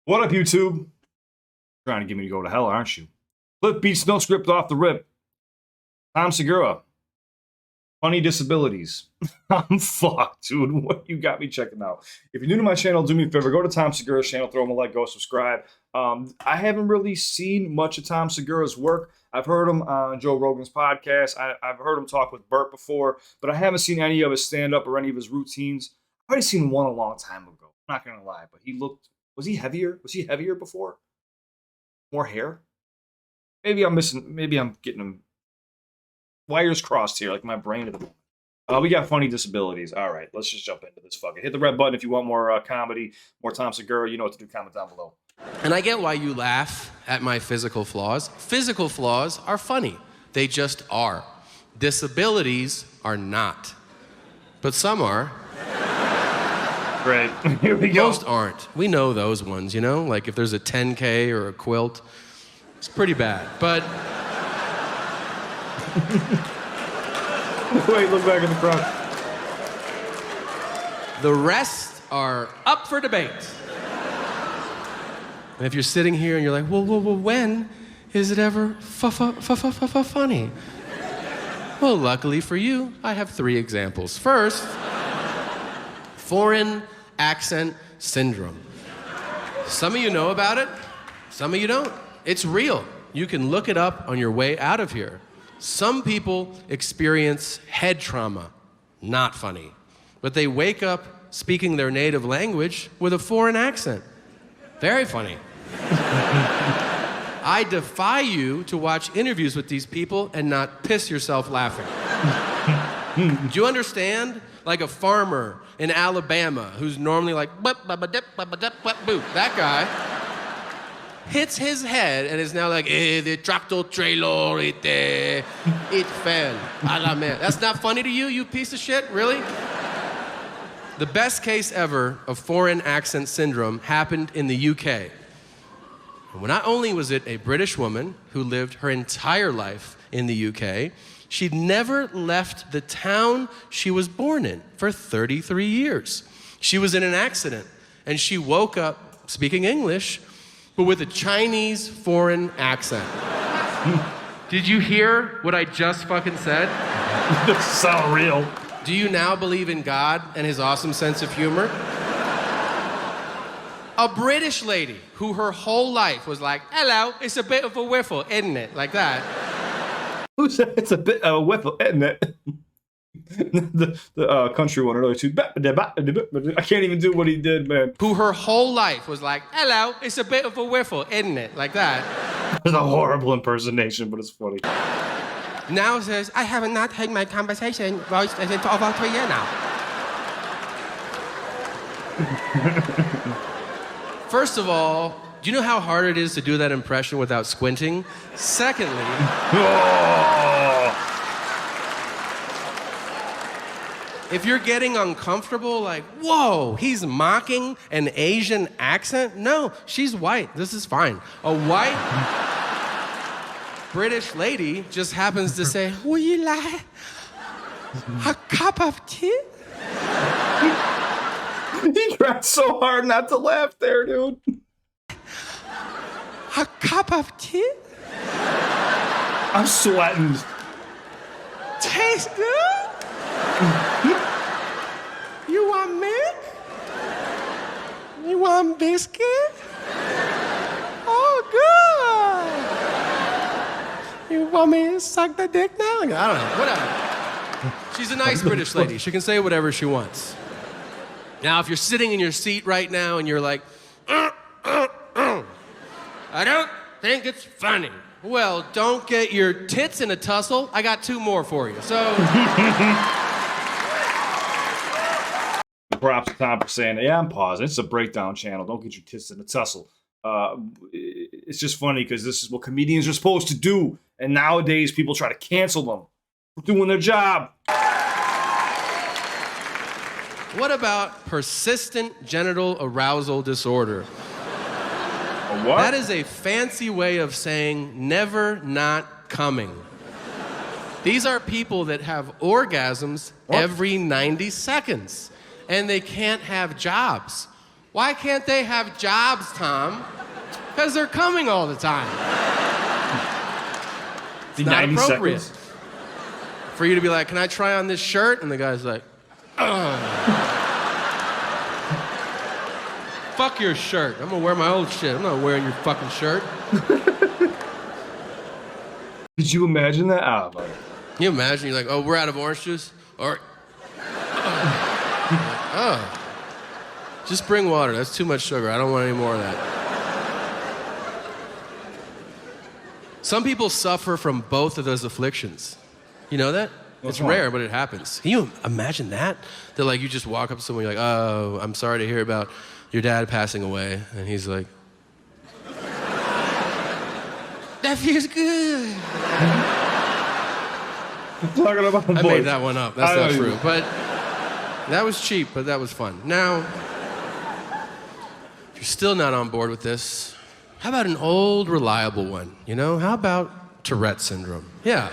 What up, YouTube? Trying to get me to go to hell, aren't you? CliffBeats, no script off the rip. I'm Segura. Funny Disabilities. I'm fucked, dude. What you got me checking out? If you're new to my channel, do me a favor. Go to Tom Segura's channel, throw him a like, go subscribe. I haven't really seen much of Tom Segura's work. I've heard him on Joe Rogan's podcast. I've heard him talk with Burt before, but I haven't seen any of his stand-up or any of his routines. I've already seen one a long time ago. I'm not going to lie, but he looked... Was he heavier? Was he heavier before? More hair? Maybe I'm missing... Maybe I'm getting him... Wires crossed here, like my brain at the moment. We got Funny Disabilities. All right, let's just jump into this fucking. Hit the red button if you want more comedy, more Tom Segura. You know what to do. Comment down below. And I get why you laugh at my physical flaws. Physical flaws are funny. They just are. Disabilities are not. But some are. Great. Here we go. Most aren't. We know those ones, you know? Like if there's a 10K or a quilt, it's pretty bad. But... Wait, look back in the front. The rest are up for debate. And if you're sitting here and you're like, well, when is it ever funny? Well, luckily for you, I have 3 examples. First, foreign accent syndrome. Some of you know about it, some of you don't. It's real. You can look it up on your way out of here. Some people experience head trauma. Not funny. But they wake up speaking their native language with a foreign accent. Very funny. I defy you to watch interviews with these people and not piss yourself laughing. Do you understand? Like a farmer in Alabama who's normally like, that guy hits his head and is now like, the tractor trailer, it fell. That's not funny to you, you piece of shit? Really? The best case ever of foreign accent syndrome happened in the UK. Well, not only was it a British woman who lived her entire life in the UK, she'd never left the town she was born in for 33 years. She was in an accident, and she woke up speaking English, but with a Chinese foreign accent. Did you hear what I just fucking said? This sounds real. Do you now believe in God and his awesome sense of humor? A British lady who her whole life was like, hello, it's a bit of a whiffle, isn't it? Like that. Who said it's a bit of a whiffle, isn't it? the country one earlier too. I can't even do what he did, man. Who her whole life was like, hello, it's a bit of a whiffle, isn't it? Like that. It's a horrible impersonation, but it's funny. Now says, I have not had my conversation voice for over 3 years now. First of all, do you know how hard it is to do that impression without squinting? Secondly, if you're getting uncomfortable, like, whoa, he's mocking an Asian accent? No, she's white. This is fine. A white British lady just happens to say, would you like a cup of tea? He tried so hard not to laugh there, dude. A cup of tea? I'm sweating. Tastes good? You want milk? You want biscuit? Oh, good. You want me to suck the dick now? I don't know, whatever. She's a nice British lady. She can say whatever she wants. Now, if you're sitting in your seat right now and you're like, I don't think it's funny. Well, don't get your tits in a tussle. I got 2 more for you, so... Props to Tom for saying, yeah, I'm pausing. It's a breakdown channel. Don't get your tits in a tussle. It's just funny because this is what comedians are supposed to do. And nowadays, people try to cancel them for doing their job. What about persistent genital arousal disorder? What? That is a fancy way of saying never not coming. These are people that have orgasms every 90 seconds, and they can't have jobs. Why can't they have jobs, Tom? Because they're coming all the time. It's not 90 appropriate. seconds. For you to be like, can I try on this shirt? And the guy's like, fuck your shirt. I'm gonna wear my old shit. I'm not wearing your fucking shirt. Did you imagine that? Ah, buddy. Can you imagine? You're like, oh, we're out of orange juice? Or, oh. Just bring water. That's too much sugar. I don't want any more of that. Some people suffer from both of those afflictions. You know that? It's rare, but it happens. Can you imagine that? That like you just walk up to someone, you're like, oh, I'm sorry to hear about your dad passing away. And he's like, that feels good. Talking about I made that one up. That's not true. But that was cheap, but that was fun. Now, if you're still not on board with this, how about an old, reliable one? You know, how about Tourette syndrome? Yeah.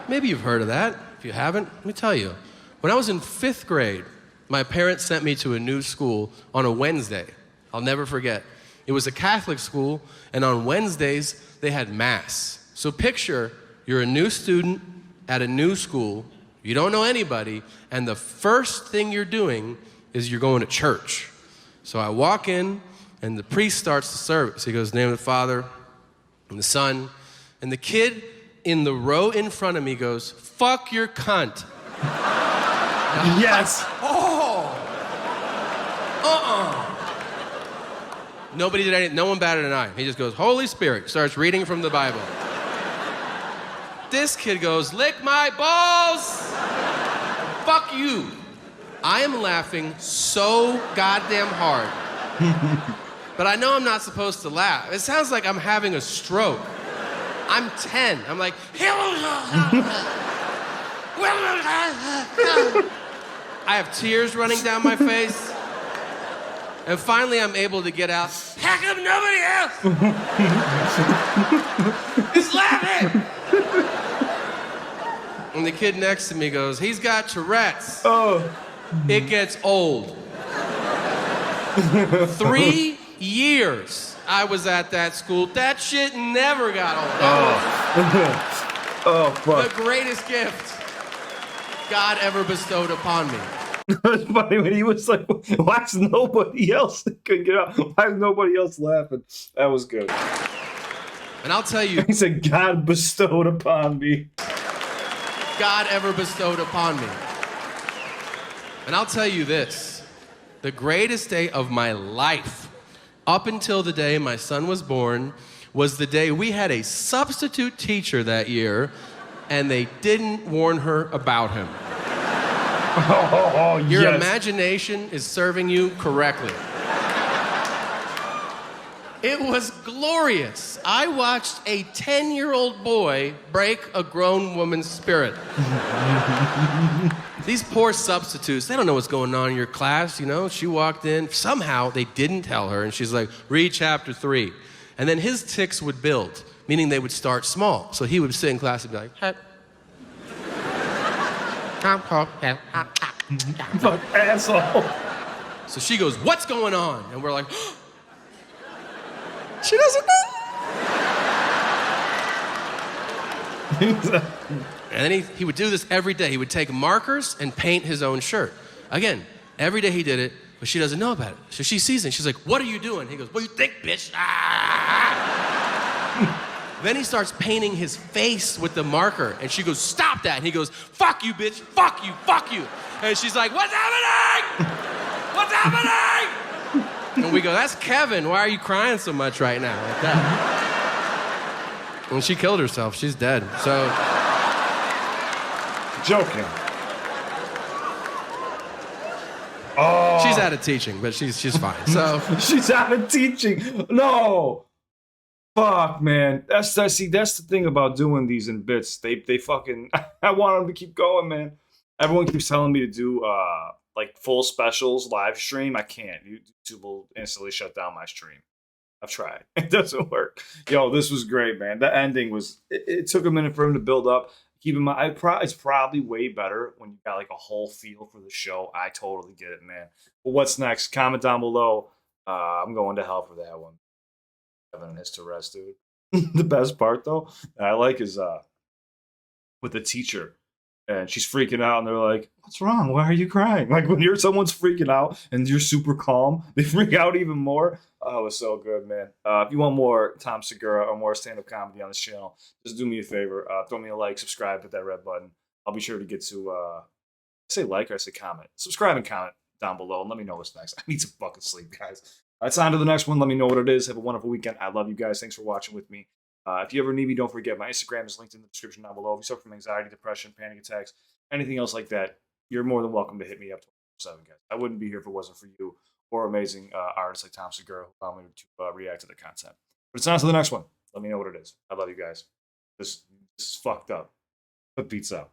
Maybe you've heard of that. If you haven't, let me tell you. When I was in 5th grade, my parents sent me to a new school on a Wednesday. I'll never forget. It was a Catholic school, and on Wednesdays, they had Mass. So picture you're a new student at a new school, you don't know anybody, and the first thing you're doing is you're going to church. So I walk in, and the priest starts the service. He goes, in the name of the Father, and the Son, and the kid in the row in front of me goes, fuck your cunt. Yes. Nobody did anything. No one batted an eye. He just goes, Holy Spirit, starts reading from the Bible. This kid goes, lick my balls. Fuck you. I am laughing so goddamn hard. But I know I'm not supposed to laugh. It sounds like I'm having a stroke. I'm 10. I'm like, I have tears running down my face. And finally I'm able to get out, how come nobody else is laughing? And the kid next to me goes, he's got Tourette's. Oh. It gets old. 3 years I was at that school. That shit never got old. That Oh, was fuck. the greatest gift God ever bestowed upon me. It was funny when he was like, why is nobody else couldn't get out? Why is nobody else laughing? That was good. And I'll tell you, He said, God bestowed upon me. God ever bestowed upon me. And I'll tell you this, the greatest day of my life, up until the day my son was born, was the day we had a substitute teacher that year, and they didn't warn her about him. Your yes. imagination is serving you correctly. It was glorious. I watched a 10-year-old boy break a grown woman's spirit. These poor substitutes, they don't know what's going on in your class, you know? She walked in, somehow they didn't tell her, and she's like, read chapter 3. And then his tics would build, meaning they would start small. So he would sit in class and be like, hey. Fuck, asshole. So she goes, what's going on? And we're like, she doesn't know. And then he would do this every day. He would take markers and paint his own shirt. Again, every day he did it, but she doesn't know about it. So she sees it, and she's like, what are you doing? He goes, what do you think, bitch? Ah! Then he starts painting his face with the marker, and she goes, stop that. And he goes, fuck you, bitch, fuck you, fuck you. And she's like, what's happening? What's happening? And we go, that's Kevin. Why are you crying so much right now? Like that. And she killed herself. She's dead. So. Joking. Oh. She's out of teaching, but she's fine. So. She's out of teaching. No. Fuck, man. That's the thing about doing these in bits. They fucking. I want them to keep going, man. Everyone keeps telling me to do like full specials live stream. I can't. YouTube will instantly shut down my stream. I've tried. It doesn't work. Yo, this was great, man. The ending was. It took a minute for him to build up. Keep in mind, it's probably way better when you got like a whole feel for the show. I totally get it, man. But what's next? Comment down below. I'm going to hell for that one. Kevin his to rest, dude. The best part though, that I like is with the teacher, and she's freaking out, and they're like, "What's wrong? Why are you crying?" Like when someone's freaking out and you're super calm, they freak out even more. Oh, it was so good, man. If you want more Tom Segura or more stand-up comedy on this channel, just do me a favor. Throw me a like, subscribe, hit that red button. I'll be sure to get to say like or I say comment. Subscribe and comment down below and let me know what's next. I need some fucking sleep, guys. It's on to the next one. Let me know what it is. Have a wonderful weekend. I love you guys. Thanks for watching with me. If you ever need me, don't forget my Instagram is linked in the description down below. If you suffer from anxiety, depression, panic attacks, anything else like that, you're more than welcome to hit me up 24/7, guys. I wouldn't be here if it wasn't for you or amazing artists like Tom Segura who allow me to react to the content. But it's on to the next one. Let me know what it is. I love you guys. This is fucked up. But beats out.